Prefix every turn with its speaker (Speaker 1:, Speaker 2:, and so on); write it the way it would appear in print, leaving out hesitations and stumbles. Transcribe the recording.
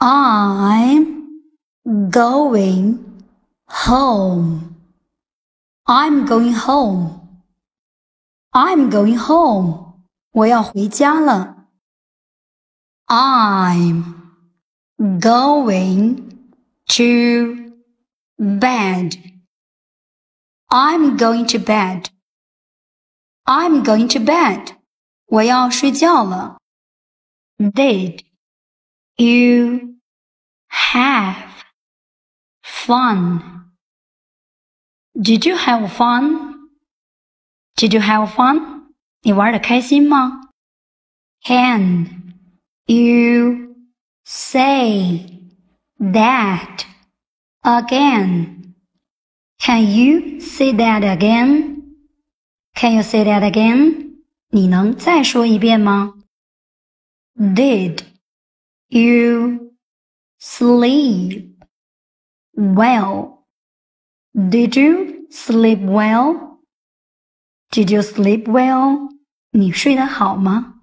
Speaker 1: I'm going home. I'm going home. I'm going home. 我要回家了。I'm going to bed. I'm going to bed. I'm going to bed. 我要睡觉了。Did you have fun? Did you have fun? Did you have fun? 你玩得开心吗？ Can you say that again? Can you say that again? Can you say that again? 你能再说一遍吗？ Did you sleep well? Did you sleep well? Did you sleep well? 你睡得好吗？